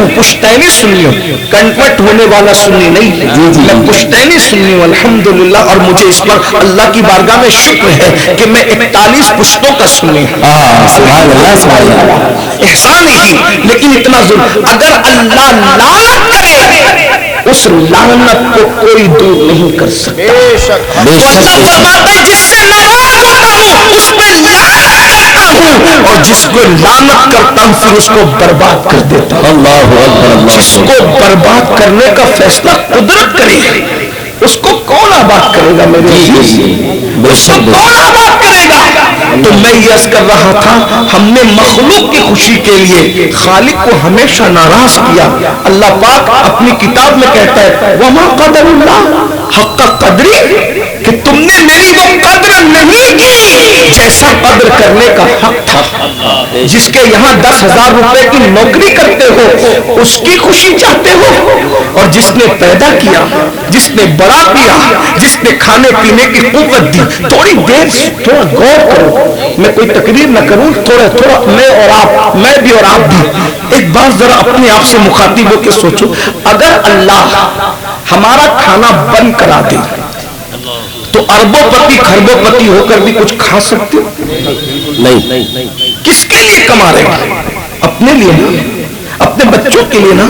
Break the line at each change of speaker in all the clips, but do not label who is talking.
ہوں پشتینی سنی ہوں, کنورٹ ہونے والا سنی نہیں, میں پشتینی سنی ہوں الحمدللہ. اور مجھے اس پر اللہ کی بارگاہ میں شکر ہے کہ میں 41 پشتوں کا سنی ہوں. احسان ہی, لیکن اتنا ضرور, اگر اللہ لعنت کرے اس لعنت کو کوئی دور نہیں کر سکتا. تو اللہ فرماتا ہے جس سے ناراض ہوتا ہوں اس پہ لعنت کرتا ہوں, اور جس کو لعنت کرتا ہوں پھر اس کو برباد کر دیتا ہوں. اللہ اکبر. جس کو برباد کرنے کا فیصلہ قدرت کرے اس کو کون آباد کرے گا میرے عزیز؟ اس کو کون آباد کرے گا؟ تو میں یہ عرض کر رہا تھا, ہم نے مخلوق کی خوشی کے لیے خالق کو ہمیشہ ناراض کیا. اللہ پاک اپنی کتاب میں کہتا ہے وما قدر اللہ حق قدری, کہ تم نے میری وہ قدر نہیں کی جیسا قدر کرنے کا حق تھا. جس کے یہاں 10,000 روپے کی نوکری کرتے ہو اس کی خوشی چاہتے ہو, اور جس نے پیدا کیا, جس نے بڑا کیا, جس نے کھانے پینے کی قوت دی. تھوڑی دیر تھوڑا غور کرو, میں کوئی تقریر نہ کروں, تھوڑا میں اور آپ, میں بھی اور آپ بھی, ایک بار ذرا اپنے آپ سے مخاطب ہو کے سوچو, اگر اللہ ہمارا کھانا بند کرا دے تو اربوں پتی خربوں پتی ہو کر بھی کچھ کھا سکتے نہیں. کس کے لیے کما رہے ہیں؟ اپنے لیے نا, اپنے بچوں کے لیے نا.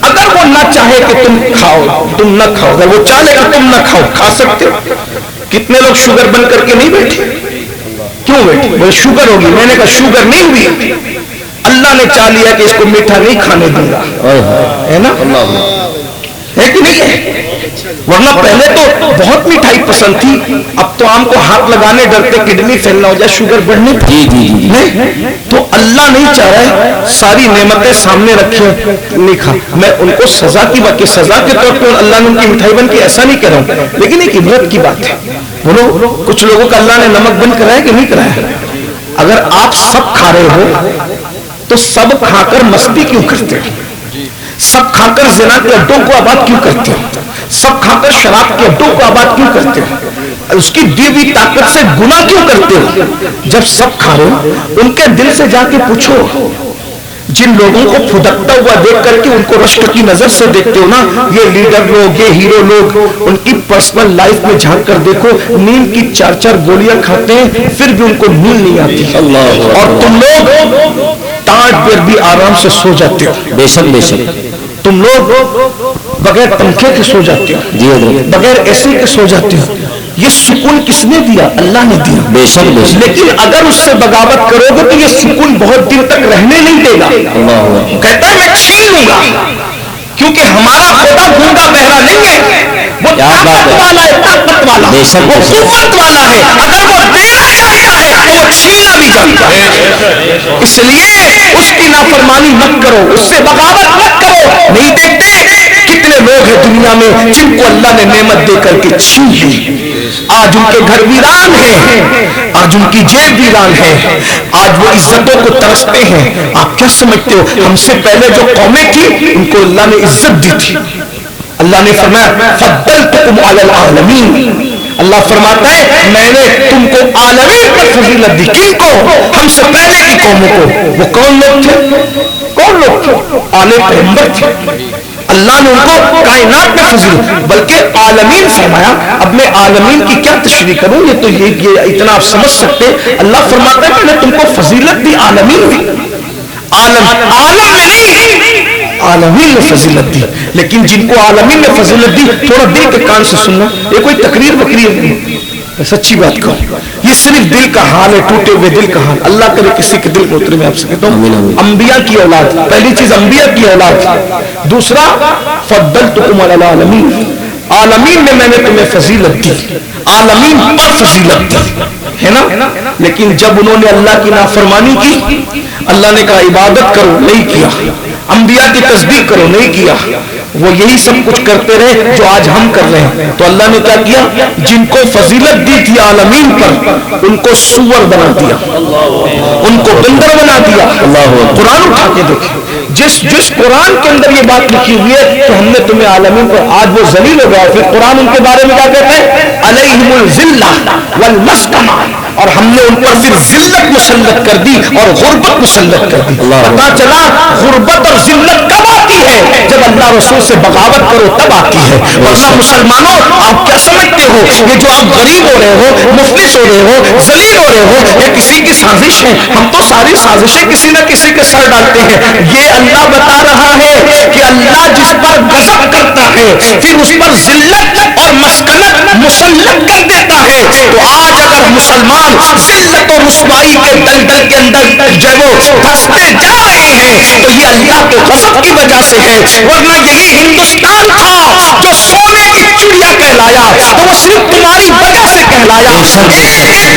اگر وہ نہ چاہے کہ تم کھاؤ تم نہ کھاؤ, اگر وہ چاہے کہ تم نہ کھاؤ کھا سکتے ہو. کتنے لوگ شوگر بن کر کے نہیں بیٹھے؟ کیوں بیٹھے؟ وہ شوگر ہوگی. میں نے کہا شوگر نہیں ہوئی, اللہ نے چاہ لیا کہ اس کو میٹھا نہیں کھانے دوں گا, ہے نا, ہے کہ نہیں ہے؟ ورنہ پہلے تو بہت مٹھائی پسند تھی, اب تو آم کو ہاتھ لگانے ڈرتے کڈنی فیل نہ ہو جائے شوگر بڑھنے نہیں. تو اللہ نہیں چاہ رہا ہے, ساری نعمتیں سامنے رکھے نہیں کھا. میں ان کو سزا کی بات کی, سزا کے طور پہ اللہ نے ان کی مٹھائی بن کی ایسا نہیں کہہ رہا ہوں, لیکن ایک عبرت کی بات ہے. بولو کچھ لوگوں کا اللہ نے نمک بند کرایا کہ نہیں کرایا؟ اگر آپ سب کھا رہے ہو تو سب کھا کر مستی کیوں کرتے ہو؟ سب کھا کر زنا کے اڈوں کو آباد کیوں کرتے ہو؟ سب کھا کر شراب کے اڈوں کو آباد کیوں کرتے ہو؟ اس کی دی ہوئی طاقت سے گناہ کیوں کرتے ہو؟ جب سب کھا رہے ہو ان کے دل سے جا کے پوچھو, جن لوگوں کو پھدکتا ہوا دیکھ کر کے ان کو رشک کی نظر سے دیکھتے ہو نا, یہ لیڈر لوگ, یہ ہیرو لوگ, ان کی پرسنل لائف میں جھانک کر دیکھو, نیند کی 4 گولیاں کھاتے ہیں پھر بھی ان کو نیند نہیں آتی, اور تم لوگ ٹانٹ پر بھی آرام سے سو جاتے ہو. بے شک تم لوگ بغیر پنکھے کے سو جاتے ہو, بغیر اے سی کے سو جاتے ہو. یہ سکون کس نے دیا؟ اللہ نے دیا. بے شک. لیکن اگر اس سے بغاوت کرو گے تو یہ سکون بہت دن تک رہنے نہیں دے گا. کہتا ہے میں چھین لوں گا, کیونکہ ہمارا خدا گونگا بہرا نہیں ہے, وہ طاقت والا ہے, طاقت والا, وہ قوت والا ہے. اگر وہ دینا چاہتا ہے تو وہ چھیننا بھی جانتا ہے. اس لیے اس کی نافرمانی مت کرو, اس سے بغاوت مت کرو. نہیں دیکھتے کتنے لوگ ہیں دنیا میں جن کو اللہ نے نعمت دے کر کے چھین لی, آج ان کے گھر ویران ہیں, آج ان کی جیب ویران ہے, آج وہ عزتوں کو ترستے ہیں. آپ کیا سمجھتے ہو ہم سے پہلے جو قومیں تھی ان کو اللہ نے عزت دی تھی. اللہ نے فرمایا فضلتکم علی العالمین, اللہ فرماتا ہے میں نے تم کو عالمین پر فضیلت دی. کن کو؟ ہم سے پہلے کی قوموں کو. وہ کون لوگ تھے؟ کون لوگ تھے؟ آل پیغمبر تھے. اللہ نے ان کو کائنات میں فضیلت, بلکہ عالمین فرمایا. اب میں عالمین کی کیا تشریح کروں, یہ تو یہ اتنا آپ سمجھ سکتے. اللہ فرماتا ہے میں نے تم کو فضیلت دی, عالمین دی. عالم میں نہیں, عالمین نے فضیلت دی. لیکن جن کو عالمین نے فضیلت دی, تھوڑا دل کے کان سے سننا, یہ کوئی تقریر وقریر نہیں, سچی بات کہوں, یہ صرف دل کا حال ہے, ٹوٹے ہوئے دل کا حال. اللہ کرے کسی کے دل کو اترے. میں آپ سے کہتا ہوں انبیاء کی اولاد, پہلی چیز انبیاء کی اولاد, دوسرا فضلتکم علی العالمین, عالمین میں نے تمہیں فضیلت دی, عالمین پر فضیلت دی, ہے نا. لیکن جب انہوں نے اللہ کی نافرمانی کی, اللہ نے کہا عبادت کرو, نہیں کیا. انبیاء کی تصدیق کرو, نہیں کیا. وہ یہی سب کچھ کرتے رہے جو آج ہم کر رہے ہیں. تو اللہ نے کیا کیا, جن کو فضیلت دی تھی عالمین پر ان کو سور بنا دیا, ان کو بندر بنا دیا. قرآن اٹھا کے دیکھیں, جس قرآن کے اندر یہ بات لکھی ہوئی ہے کہ ہم نے تمہیں عالمین پر, آج وہ ذلیل ہو گیا. پھر قرآن ان کے بارے میں کیا کہتے ہیں, علیہم الذلہ والمسکنہ, اور ہم نے ان پر پھر ذلت مسلط کر دی اور غربت مسلط کر دی. پتا چلا غربت اور ذلت کب اللہ رسول سے بغاوت کرو تب آتی ہے. ورنہ مسلمانوں آپ کیا سمجھتے ہو یہ جو آپ غریب ہو رہے ہو, مفلس ہو رہے ہو, ذلیل ہو رہے ہو, یہ کسی کی سازش ہے؟ ہم تو ساری سازشیں کسی نہ کسی کے سر ڈالتے ہیں. یہ اللہ بتا رہا ہے کہ اللہ جس پر غضب کرتا ہے پھر اس پر ذلت اور مسکنت مسلط کر دیتا ہے. تو آج اگر مسلمان ذلت اور رسوائی کے دلدل کے اندر جو وہ پھنستے جا رہے ہیں تو یہ اللہ کے غضب کی وجہ سے ہے. ورنہ یہی ہندوستان تھا جو سونے کی چڑیا کہلایا تو وہ صرف تمہاری وجہ سے کہلایا.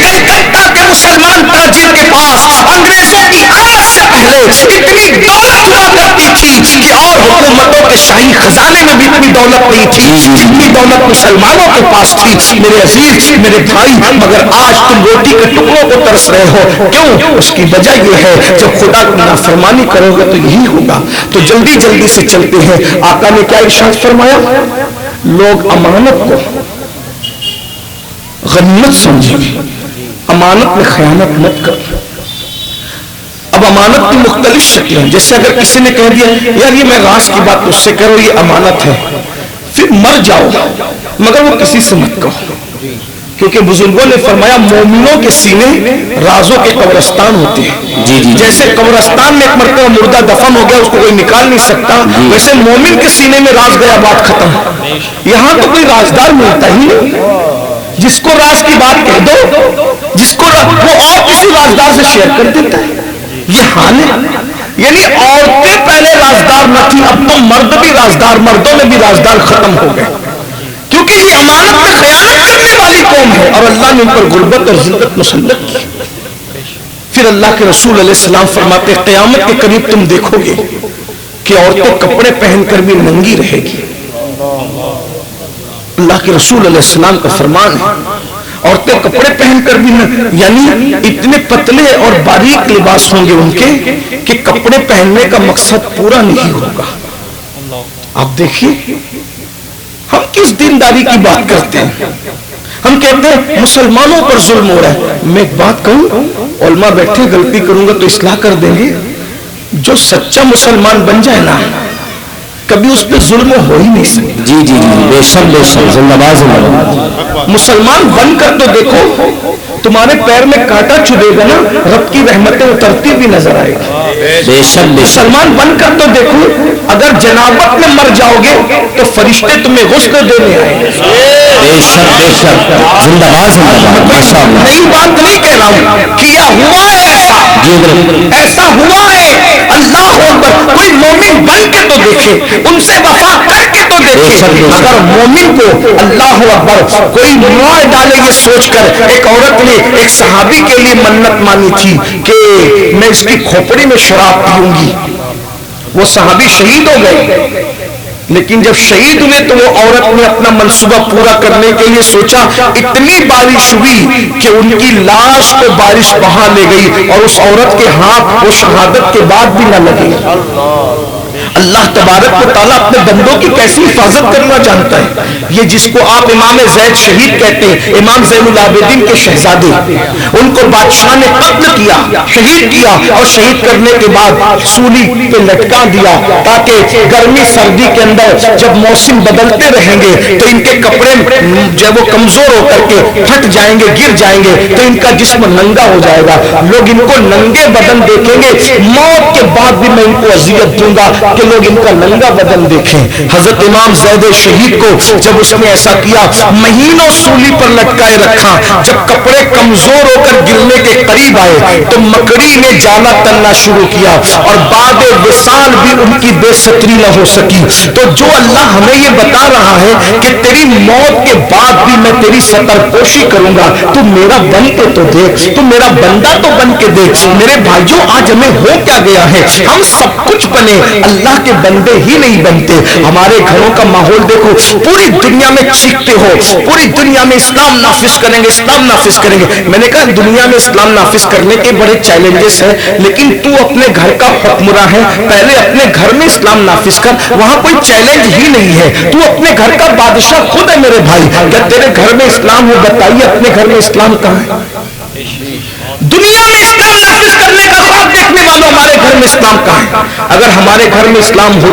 کلکتہ کے مسلمان تاجر کے پاس انگریزوں کی آمد سے پہلے اتنی دولت ہوا کرتی تھی کہ اور حکومتوں کے شاہی خزانے میں بھی اتنی دولت نہیں تھی جتنی دولت مسلمانوں کے پاس تھی. میرے عزیز, میرے بھائی, مگر آج تم روٹی کے ٹکڑوں کو ترس رہے ہو. کیوں؟ اس کی وجہ یہ ہے جب خدا کی نافرمانی کرو گے تو یہی ہوگا. تو جلدی جلدی سے چلتے ہیں. آقا نے کیا ارشاد فرمایا؟ لوگ امانت کو غنیمت سمجھیں گے, امانت میں خیانت مت کر. اب امانت کی مختلف شکلیں ہیں. جیسے اگر کسی نے کہہ دیا یار یہ میں راز کی بات اس سے کرو, یہ امانت ہے, پھر مر جاؤ مگر وہ کسی سے مت کہو. کیونکہ بزرگوں نے فرمایا مومنوں کے سینے رازوں کے قبرستان ہوتے ہیں. جیسے قبرستان میں ایک مرتبہ مردہ دفن ہو گیا اس کو کوئی نکال نہیں سکتا, ویسے مومن کے سینے میں راز گیا بات ختم. یہاں تو کوئی رازدار ملتا ہی نہیں. جس کو راز کی بات کہہ دو, جس کو وہ اور کسی رازدار سے شیئر کر دیتا ہے. یہ حال ہے. یعنی عورتیں پہلے رازدار نہ تھی, اب تو مرد بھی رازدار, مردوں میں بھی رازدار ختم ہو گئے. کیونکہ یہ امانت میں خیانت کرنے والی قوم ہے اور اللہ نے ان پر غربت اور ذلت مسلط کی. پھر اللہ کے رسول علیہ السلام فرماتے قیامت کے قریب تم دیکھو گے کہ عورتیں کپڑے پہن کر بھی ننگی رہے گی. اللہ کے رسول علیہ السلام کا فرمان ہے عورتیں کپڑے پہن کر بھی یعنی اتنے پتلے اور باریک لباس ہوں گے ان کے کہ کپڑے پہننے کا مقصد پورا نہیں ہوگا. آپ دیکھیے ہم کس دینداری کی بات کرتے ہیں. ہم کہتے ہیں مسلمانوں پر ظلم ہو رہا ہے. میں ایک بات کہوں, علماء بیٹھے, غلطی کروں گا تو اصلاح کر دیں گے. جو سچا مسلمان بن جائے نا کبھی اس پہ ظلم ہو ہی نہیں سکتا. جی جی جی بے شک بے شک زندہ باد. مسلمان بن کر تو دیکھو, تمہارے پیر میں کانٹا چبھے گا نا رب کی رحمتیں اترتی بھی نظر آئے گی. بے شک. مسلمان بن کر تو دیکھو, اگر جنابت میں مر جاؤ گے تو فرشتے تمہیں غسل دینے آئیں گے. بے شک بے شک زندہ باد. نئی بات نہیں کہہ رہا ہوں, کیا ہوا ہے ایسا, ایسا ہوا ہے. اللہ اکبر. کوئی مومن بن کے تو دیکھے, ان سے وفا کر کے تو دیکھے. اگر مومن کو اللہ اکبر کوئی مار ڈالے یہ سوچ کر. ایک عورت نے ایک صحابی کے لیے منت مانی تھی کہ میں اس کی کھوپڑی میں شراب پیوں گی. وہ صحابی شہید ہو گئے, لیکن جب شہید ہوئے تو وہ عورت نے اپنا منصوبہ پورا کرنے کے لیے سوچا. اتنی بارش ہوئی کہ ان کی لاش کو بارش بہا لے گئی اور اس عورت کے ہاتھ وہ شہادت کے بعد بھی نہ لگے. اللہ تبارک و تعالیٰ اپنے بندوں کی کیسی حفاظت کرنا جانتا ہے. یہ جس کو آپ امام زید شہید کہتے ہیں, امام زین العابدین کے شہزادے, ان کو بادشاہ نے قتل کیا, شہید کیا, اور شہید کرنے کے بعد سولی پہ لٹکا دیا تاکہ گرمی سردی کے اندر جب موسم بدلتے رہیں گے تو ان کے کپڑے جب وہ کمزور ہو کر کے پھٹ جائیں گے, گر جائیں گے, تو ان کا جسم ننگا ہو جائے گا. لوگ ان کو ننگے بدن دیکھیں گے. موت کے بعد بھی میں ان کو اذیت دوں گا کہ لوگ ان کا ننگا بدن دیکھیں. حضرت امام زید شہید کو جب اس نے ایسا کیا, مہینوں سولی پر لٹکائے رکھا. جب کپڑے کمزور ہو کر گرنے کے قریب آئے تو مکڑی نے جالا تننا شروع کیا اور بعد وصال بھی ان کی بے ستری نہ ہو سکی. تو جو اللہ ہمیں یہ بتا رہا ہے کہ تیری موت کے بعد بھی میں تیری ستر پوشی کروں گا, تو میرا بن کے تو دیکھ, تو میرا بندہ تو بن کے دیکھ. میرے بھائیوں آج ہمیں ہو کیا گیا ہے, ہم سب کچھ بنے, اللہ کے بندے ہی نہیں بنتے. ہمارے گھروں کا ماحول دیکھو, پوری دنیا میں چیختے ہو, پوری دنیا میں اسلام نافذ کریں گے, اسلام نافذ کریں گے. میں نے کہا دنیا میں اسلام نافذ کرنے کے بڑے چیلنجز ہیں, لیکن تو اپنے گھر کا حکمراں ہے, پہلے اپنے گھر میں اسلام نافذ کر. وہاں کوئی چیلنج ہی نہیں ہے, تو اپنے گھر کا بادشاہ خود ہے. میرے بھائی کیا تیرے گھر میں اسلام ہو؟ بتائیے اپنے گھر میں اسلام کہاں ہے؟ دنیا میں اسلام نافذ کرنے کا خواب دیکھنے والوں ہمارے گھر میں اسلام کہاں ہے؟ اگر ہمارے گھر میں اسلام ہو